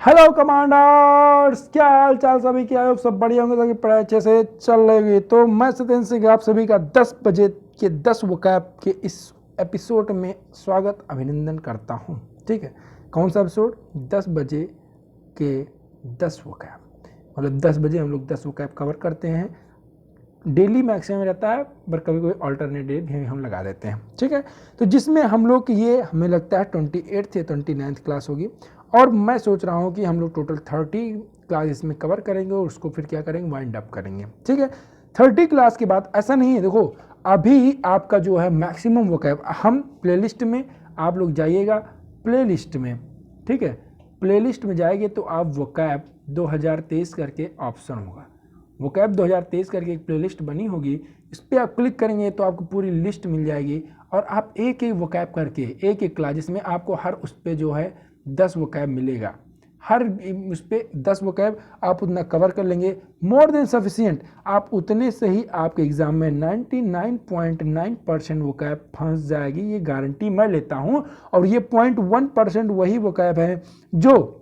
Hello commanders, क्या हाल चाल सभी के। आयोग सब बढ़िया होंगे, सभी पढ़ाई अच्छे से चल रही। तो मैं सत्येंद्र सिंह आप सभी का 10 बजे के 10 वोकैब के इस एपिसोड में स्वागत अभिनंदन करता हूं। ठीक है, कौन सा एपिसोड? 10 बजे के 10 वोकैब, मतलब 10 बजे हम लोग 10 वोकैब कवर करते हैं। डेली मैक्सिमम रहता है, पर कभी कभी ऑल्टरनेट डे भी हम लगा देते हैं। ठीक है, तो जिसमें हम लोग ये हमें लगता है 28th या 29th क्लास होगी, और मैं सोच रहा हूँ कि हम लोग टोटल 30 क्लास इसमें कवर करेंगे और उसको फिर क्या करेंगे, वाइंड अप करेंगे। ठीक है, 30 क्लास के बाद ऐसा नहीं है, देखो अभी आपका जो है मैक्सिमम वोकैब हम प्लेलिस्ट में, आप लोग जाइएगा प्लेलिस्ट में। ठीक है, प्लेलिस्ट में जाएंगे तो आप वोकैब 2023 करके ऑप्शन होगा, वोकैब 2023 करके एक प्लेलिस्ट बनी होगी, इस पर आप क्लिक करेंगे तो आपको पूरी लिस्ट मिल जाएगी। और आप एक एक वोकैब करके एक एक क्लास, जिसमें आपको हर उस पर जो है 10 वोकैब मिलेगा, हर उस पर 10 वोकैब आप उतना कवर कर लेंगे, मोर देन सफिशिएंट। आप उतने से ही आपके एग्जाम में 99.9% वोकैब फंस जाएगी, ये गारंटी मैं लेता हूँ। और ये 0.1% वही वोकैब है जो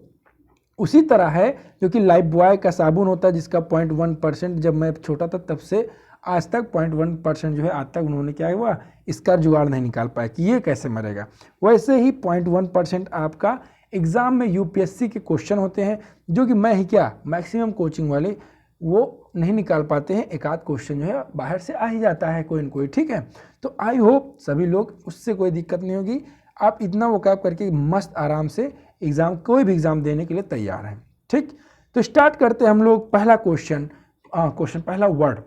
उसी तरह है जो कि लाइफ बॉय का साबुन होता है, जिसका 0.1%, जब मैं छोटा था तब से आज तक 0.1% जो है, आज तक उन्होंने क्या हुआ, इसका जुगाड़ नहीं निकाल पाया कि ये कैसे मरेगा। वैसे ही 0.1% आपका एग्जाम में यूपीएससी के क्वेश्चन होते हैं, जो कि मैं ही क्या, मैक्सिमम कोचिंग वाले वो नहीं निकाल पाते हैं। एक आध क्वेश्चन जो है बाहर से आ ही जाता है कोई न कोई। ठीक है, तो आई होप सभी लोग, उससे कोई दिक्कत नहीं होगी, आप इतना वोकैब करके मस्त आराम से एग्जाम, कोई भी एग्जाम देने के लिए तैयार हैं। ठीक, तो स्टार्ट करते हैं हम लोग। पहला क्वेश्चन, पहला वर्ड।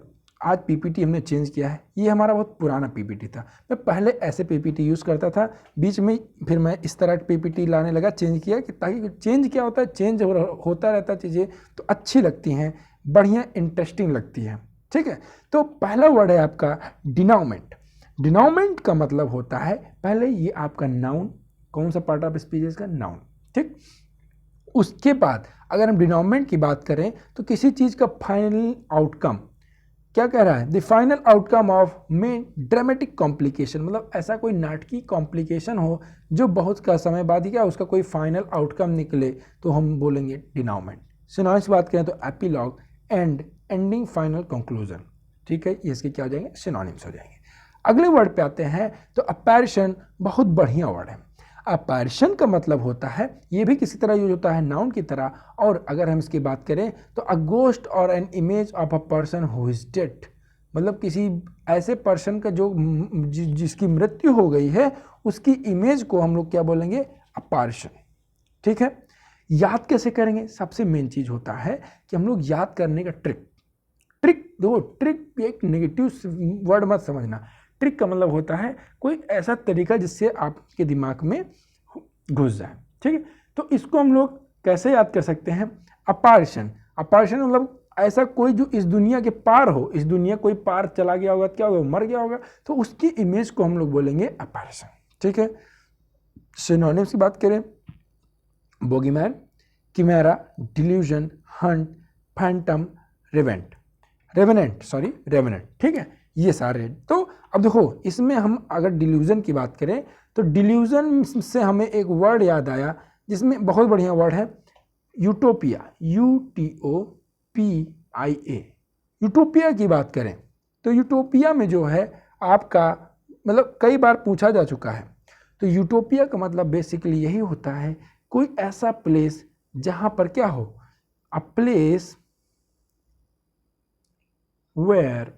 आज पीपीटी हमने चेंज किया है, ये हमारा बहुत पुराना पीपीटी था। मैं पहले ऐसे पीपीटी यूज़ करता था, बीच में फिर मैं इस तरह पीपीटी लाने लगा, चेंज किया कि ताकि चेंज क्या होता है, चेंज होता रहता है चीज़ें तो अच्छी लगती हैं, बढ़िया इंटरेस्टिंग लगती है। ठीक है, तो पहला वर्ड है आपका डिनाउमेंट। डिनाउमेंट का मतलब होता है, पहले ये आपका नाउन, कौन सा पार्ट ऑफ स्पीच का, नाउन। ठीक, उसके बाद अगर हम डिनोमिनेंट की बात करें तो किसी चीज का फाइनल आउटकम, क्या कह रहा है, the final outcome of main dramatic complication, मतलब ऐसा कोई नाटकीय कॉम्प्लिकेशन हो जो बहुत का समय बाद ही क्या उसका कोई फाइनल आउटकम निकले, तो हम बोलेंगे डिनोमिनेंट। सिनोनिम्स की बात करें तो epilogue, and, ending, final, conclusion. ठीक है, ये इसके क्या हो जाएंगे, सिनोनिम्स हो जाएंगे। अगले वर्ड पे आते हैं तो अपैरिशन, बहुत बढ़िया वर्ड है। अपैरिशन का मतलब होता है, ये भी किसी तरह यूज होता है नाउन की तरह, और अगर हम इसकी बात करें तो अ गोस्ट और an image of a person who is dead, मतलब किसी ऐसे पर्सन का जो जिसकी मृत्यु हो गई है, उसकी इमेज को हम लोग क्या बोलेंगे, अपैरिशन। ठीक है, याद कैसे करेंगे, सबसे मेन चीज होता है कि हम लोग याद करने का ट्रिक। ट्रिक देखो, ट्रिक एक नेगेटिव वर्ड मत समझना। ट्रिक का मतलब होता है कोई ऐसा तरीका जिससे आपके दिमाग में घुस जाए। ठीक है, तो इसको हम लोग कैसे याद कर सकते हैं, अपैरिशन। अपैरिशन मतलब ऐसा कोई जो इस दुनिया के पार हो, इस दुनिया कोई पार चला गया होगा, क्या होगा, मर गया होगा, तो उसकी इमेज को हम लोग बोलेंगे अपैरिशन। ठीक है, सिनोनिम्स की बात करें, bogeyman, chimera, delusion, haunt, phantom, revenant. ठीक है, ये सारे। तो अब देखो, इसमें हम अगर डिल्यूजन की बात करें तो डिल्यूजन से हमें एक वर्ड याद आया, जिसमें बहुत बढ़िया वर्ड है यूटोपिया, UTOPIA। यूटोपिया की बात करें तो यूटोपिया में जो है आपका, मतलब कई बार पूछा जा चुका है, तो यूटोपिया का मतलब बेसिकली यही होता है, कोई ऐसा प्लेस जहां पर क्या हो, a place where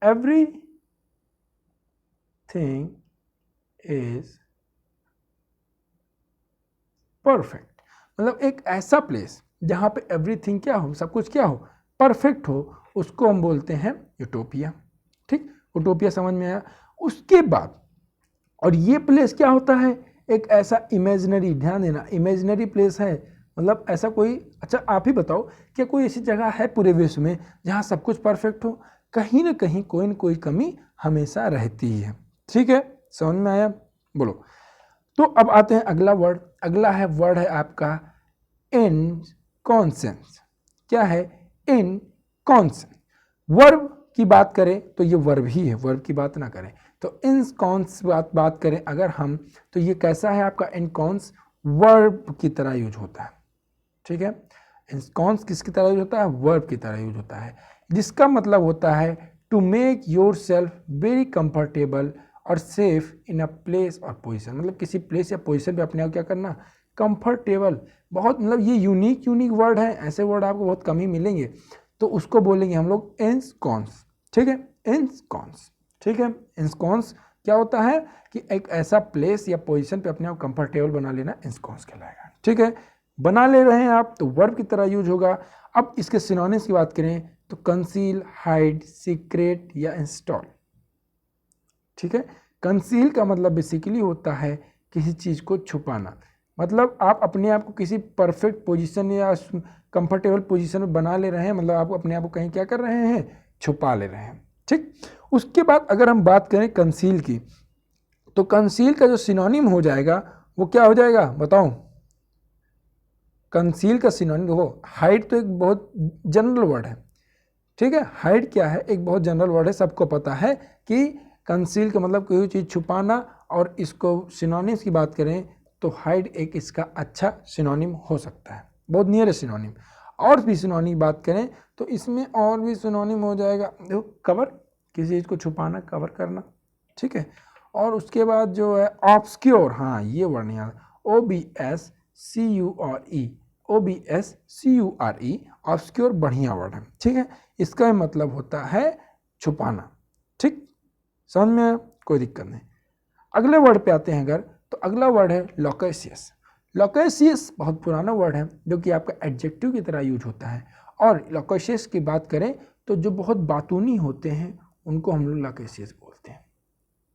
everything is perfect, मतलब एक ऐसा प्लेस जहां पे एवरीथिंग क्या हो, सब कुछ क्या हो, परफेक्ट हो, उसको हम बोलते हैं यूटोपिया। ठीक, यूटोपिया समझ में आया। उसके बाद, और ये प्लेस क्या होता है, एक ऐसा इमेजिनरी, ध्यान देना, इमेजिनरी प्लेस है, मतलब ऐसा कोई, अच्छा आप ही बताओ, क्या कोई ऐसी जगह है पूरे विश्व में जहां सब कुछ परफेक्ट हो, कहीं ना कहीं कोई न कोई कमी हमेशा रहती है। ठीक है, समझ में आया, बोलो। तो अब आते हैं अगला वर्ड। अगला है वर्ड है आपका इनकॉन्सेंस। क्या है, इनकॉन्सेंस। वर्ब की बात करें तो ये वर्ब ही है, वर्ब की बात ना करें तो इनकॉन्स बात करें अगर हम, तो ये कैसा है आपका इनकॉन्स, वर्ब की तरह यूज होता है, ठीक है। इंस्कॉन्स किसकी तरह यूज होता है, वर्ब की तरह यूज होता है, जिसका मतलब होता है to make your self very comfortable और सेफ इन अ प्लेस और पोजीशन, मतलब किसी प्लेस या पोजीशन पे अपने आप क्या करना, कंफर्टेबल। बहुत मतलब ये यूनिक वर्ड है, ऐसे वर्ड आपको बहुत कम ही मिलेंगे, तो उसको बोलेंगे हम लोग इंस्कॉन्स, ठीक है, इंस्कॉन्स, ठीक है। इंस्कॉन्स क्या होता है कि एक ऐसा प्लेस या पोजीशन पे अपने आप कंफर्टेबल बना लेना, इंस्कॉन्स कहलाएगा, ठीक है। बना ले रहे हैं आप तो वर्ब की तरह यूज होगा। अब इसके सिनोनिम्स की बात करें तो कंसील, हाइड, सीक्रेट या इंस्टॉल, ठीक है। कंसील का मतलब बेसिकली होता है किसी चीज़ को छुपाना, मतलब आप अपने आप को किसी परफेक्ट पोजीशन या कंफर्टेबल पोजीशन में बना ले रहे हैं, मतलब आप अपने आप को कहीं क्या कर रहे हैं, छुपा ले रहे हैं, ठीक। उसके बाद अगर हम बात करें कंसील की, तो कंसील का जो सिनोनिम हो जाएगा वो क्या हो जाएगा बताओ। कंसील का सिनोनिम देखो, हाइड तो एक बहुत जनरल वर्ड है, ठीक है। हाइड क्या है, एक बहुत जनरल वर्ड है, सबको पता है कि कंसील का मतलब कोई चीज़ छुपाना, और इसको सिनोनिम्स की बात करें तो हाइड एक इसका अच्छा सिनोनिम हो सकता है, बहुत नियर सिनोनिम। और भी सिनोनिम बात करें तो इसमें और भी सिनोनिम हो जाएगा, देखो कवर, किसी चीज़ को छुपाना, कवर करना, ठीक है। और उसके बाद जो है ऑब्सक्योर, हाँ ये वर्ड नहीं आता, OBSCURE, ऑब्सक्योर बढ़िया वर्ड है, ठीक है। इसका मतलब होता है छुपाना, ठीक, समझ में आया, कोई दिक्कत नहीं। अगले वर्ड पे आते हैं अगर, तो अगला वर्ड है लोकेशियस। लोकेशियस बहुत पुराना वर्ड है जो कि आपका एडजेक्टिव की तरह यूज होता है, और लोकेशियस की बात करें तो जो बहुत बातूनी होते हैं उनको हम लोग लोकेशियस बोलते हैं,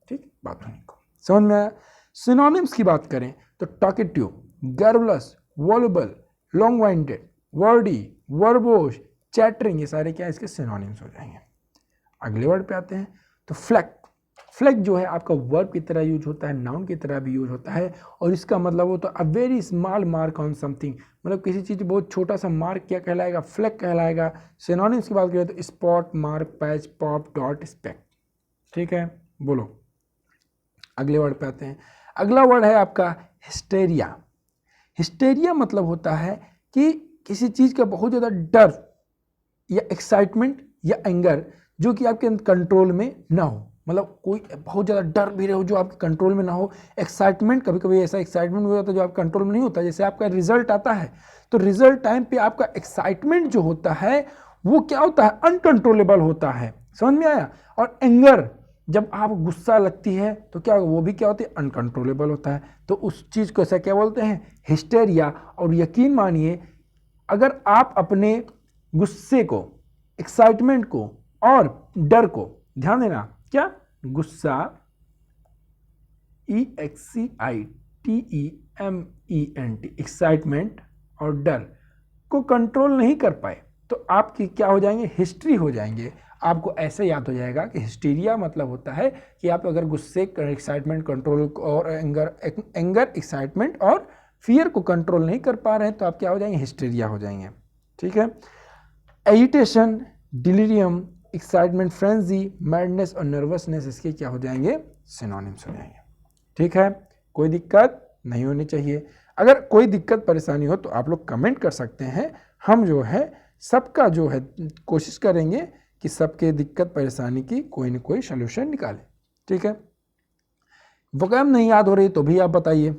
ठीक, बातूनी को, समझ में आया। सिनोनिम्स की बात करें तो talkative, garrulous, voluble, long winded, wordy, verbose, chattering, ये सारे क्या इसके सिनोनिम्स हो जाएंगे। अगले वर्ड पे आते हैं तो फ्लैग। फ्लैग जो है आपका वर्ब की तरह यूज होता है, नाउन की तरह भी यूज होता है, और इसका मतलब होता है a very small mark on something, मतलब किसी चीज़ बहुत छोटा सा मार्क क्या कहलाएगा, फ्लैग कहलाएगा। सिनोनिम्स की बात करें तो spot, mark, patch, pop, dot, speck, ठीक है। बोलो अगले वर्ड पे आते हैं। अगला वर्ड है आपका हिस्टेरिया। हिस्टेरिया मतलब होता है कि किसी चीज़ का बहुत ज़्यादा डर या एक्साइटमेंट या एंगर जो कि आपके कंट्रोल में ना हो, मतलब कोई बहुत ज़्यादा डर भी रहे हो जो आपके कंट्रोल में ना हो। एक्साइटमेंट, कभी कभी ऐसा एक्साइटमेंट हो जाता है जो आपके कंट्रोल में नहीं होता, जैसे आपका रिजल्ट आता है तो रिजल्ट टाइम पे आपका एक्साइटमेंट जो होता है वो क्या होता है, अनकंट्रोलेबल होता है, समझ में आया। और एंगर, जब आप गुस्सा लगती है तो क्या वो भी क्या होती है, अनकंट्रोलेबल होता है, तो उस चीज़ को ऐसा क्या बोलते हैं, हिस्टेरिया। और यकीन मानिए अगर आप अपने गुस्से को, एक्साइटमेंट को और डर को, ध्यान देना क्या, गुस्सा EXCITEMENT, एक्साइटमेंट और डर को कंट्रोल नहीं कर पाए तो आपकी क्या हो जाएंगे, हिस्ट्री हो जाएंगे। आपको ऐसे याद हो जाएगा कि हिस्टीरिया मतलब होता है कि आप अगर गुस्से, एक्साइटमेंट कंट्रोल और एंगर, एक्साइटमेंट और फियर को कंट्रोल नहीं कर पा रहे हैं तो आप क्या हो जाएंगे, हिस्टीरिया हो जाएंगे, ठीक है। Agitation, delirium, excitement, frenzy, madness और नर्वसनेस इसके क्या हो जाएंगे, सिनोनिम्स हो जाएंगे, ठीक है। कोई दिक्कत नहीं होनी चाहिए। अगर कोई दिक्कत परेशानी हो तो आप लोग कमेंट कर सकते हैं, हम जो है सबका जो है कोशिश करेंगे कि सबके दिक्कत परेशानी की कोई ना कोई सोल्यूशन निकालें, ठीक है। वोकैब नहीं याद हो रही तो भी आप बताइए,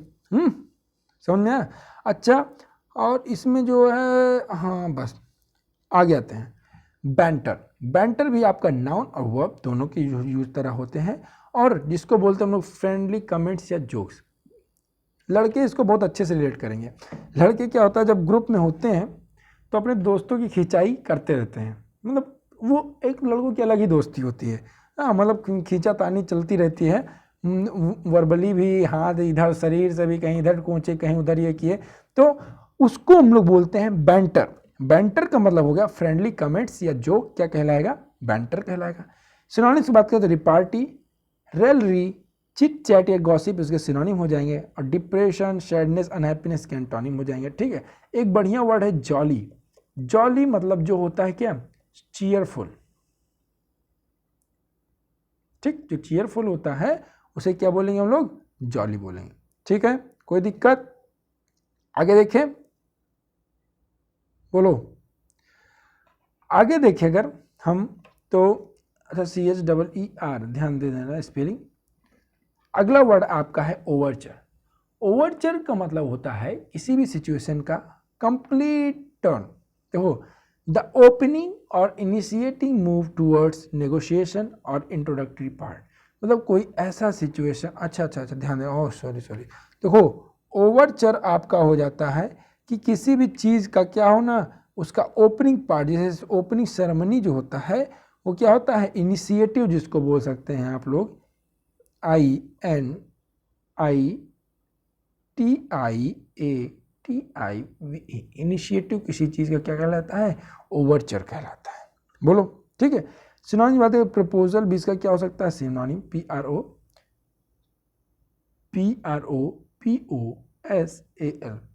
समझ में आया। अच्छा, और इसमें जो है, हाँ बस आगे आते हैं, बैंटर। बैंटर भी आपका नाउन और वर्ब दोनों की यूज तरह होते हैं, और जिसको बोलते हैं हम लोग फ्रेंडली कमेंट्स या जोक्स। लड़के इसको बहुत अच्छे से रिलेट करेंगे। लड़के क्या होता है जब ग्रुप में होते हैं तो अपने दोस्तों की खिंचाई करते रहते हैं, मतलब वो एक लड़कों की अलग ही दोस्ती होती है, हाँ, मतलब खींचातानी चलती रहती है, वर्बली भी, हाथ इधर, शरीर से भी कहीं इधर कूचे कहीं उधर ये किए, तो उसको हम लोग बोलते हैं बैंटर। बैंटर का मतलब हो गया फ्रेंडली कमेंट्स या जोक, क्या कहलाएगा, बैंटर कहलाएगा। सिनोनिम्स की बात करें तो रिपार्टी, रेलरी, चिट चैट या गॉसिप इसके सिनोनिम हो जाएंगे, और डिप्रेशन, सैडनेस, अनहैप्पीनेस के एंटोनिम हो जाएंगे, ठीक है। एक बढ़िया वर्ड है जॉली। जॉली मतलब जो होता है क्या, चीयरफुल, ठीक, जो चीयरफुल होता है उसे क्या बोलेंगे हम लोग, जॉली बोलेंगे, ठीक है। कोई दिक्कत आगे देखें, बोलो आगे देखिए अगर हम तो अच्छा CHEER ध्यान दे देना स्पेलिंग। अगला वर्ड आपका है ओवरचर। ओवरचर का मतलब होता है किसी भी सिचुएशन का कंप्लीट टर्न। देखो, द ओपनिंग और इनिशिएटिंग मूव टूवर्ड्स नेगोशिएशन और इंट्रोडक्टरी पार्ट, मतलब कोई ऐसा सिचुएशन। अच्छा, ध्यान दें, ओह सॉरी, देखो ओवरचर आपका हो जाता है कि किसी भी चीज़ का क्या होना, उसका ओपनिंग पार्ट, जैसे ओपनिंग सेरेमनी जो होता है वो क्या होता है, इनिशिएटिव जिसको बोल सकते हैं आप लोग, INITIATIVE, इनिशिएटिव किसी चीज़ का क्या कहलाता है, ओवरचर कहलाता है। बोलो ठीक है। सिनोनिम बात है, प्रपोजल भी इसका क्या हो सकता है, सिनोनिम PROPOSAL,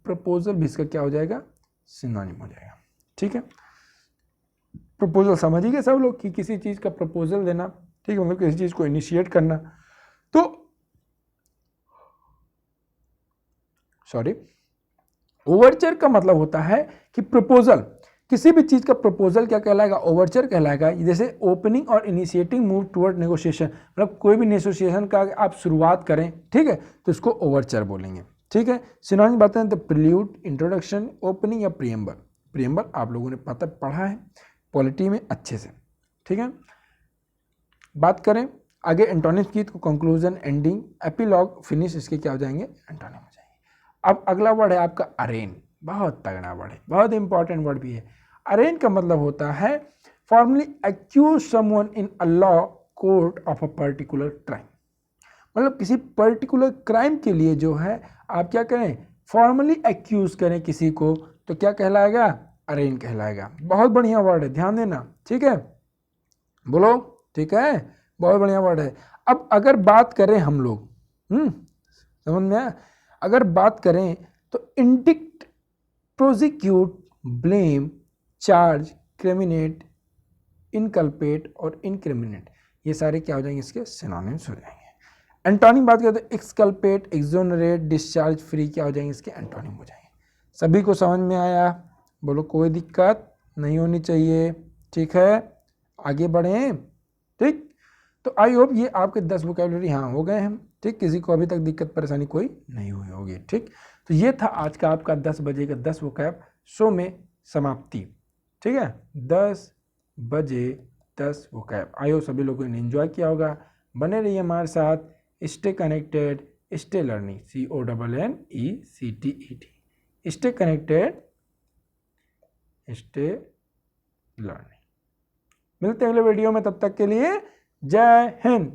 प्रपोजल भी इसका क्या हो जाएगा, सिनोनिम हो जाएगा। ठीक है, प्रपोजल समझ ही गए सब लोग कि किसी चीज़ का प्रपोजल देना, ठीक है, मतलब किसी चीज़ को इनिशिएट करना। तो सॉरी, ओवरचर का मतलब होता है कि प्रपोजल, किसी भी चीज़ का प्रपोजल क्या कहलाएगा, ओवरचर कहलाएगा। जैसे ओपनिंग और इनिशिएटिंग मूव टुवर्ड नेगोशिएशन, मतलब कोई भी नेगोशिएशन का आप शुरुआत करें, ठीक है, तो इसको ओवरचर बोलेंगे। ठीक है, सिनोनिम बातें हैं तो प्रील्यूड, इंट्रोडक्शन, ओपनिंग या प्रीएम्बल। प्रीएम्बल आप लोगों ने पढ़ा है पॉलिटी में अच्छे से। ठीक है, बात करें आगे एंटोनिम्स की, तो कंक्लूजन, एंडिंग, एपिलॉग, फिनिश, इसके क्या हो जाएंगे, एंटोनिम हो जाएंगे। अब अगला वर्ड है आपका अरेन। बहुत तगड़ा वर्ड है, बहुत इंपॉर्टेंट वर्ड भी है। अरेन का मतलब होता है formally accuse someone in a law court of a particular crime, मतलब किसी पर्टिकुलर क्राइम के लिए जो है आप क्या करें, फॉर्मली एक्यूज करें किसी को, तो क्या कहलाएगा, अरेन कहलाएगा। बहुत बढ़िया वर्ड है, ध्यान देना। ठीक है, बोलो ठीक है, बहुत बढ़िया वर्ड है। अब अगर बात करें हम लोग, समझ में आया, अगर बात करें तो इंडिक्ट, प्रोसिक्यूट, ब्लेम, चार्ज, क्रिमिनेट, इनकल्पेट और इनक्रिमिनेट, ये सारे क्या हो जाएंगे, इसके सिनोनिम्स हो जाएंगे। एंटोनिम बात करते हैं, एक्सकल्पेट, एक्सोनरेट, डिस्चार्ज, फ्री, क्या हो जाएंगे, इसके एंटोनिम हो जाएंगे। सभी को समझ में आया, बोलो कोई दिक्कत नहीं होनी चाहिए। ठीक है, आगे बढ़ें। ठीक, तो आई होप ये आपके 10 वोकैबुलरी हाँ हो गए हैं। ठीक, किसी को अभी तक दिक्कत परेशानी कोई नहीं हुई होगी। ठीक, तो ये था आज का आपका 10 बजे का 10 वोकैब शो में समाप्ति। ठीक है, 10 बजे 10 वोकैब। आई होप सभी लोगों ने एंजॉय किया होगा। बने रहिए हमारे साथ, stay connected, stay learning, CONNECTED, stay connected, stay learning. मिलते हैं अगले वीडियो में, तब तक के लिए जय हिंद।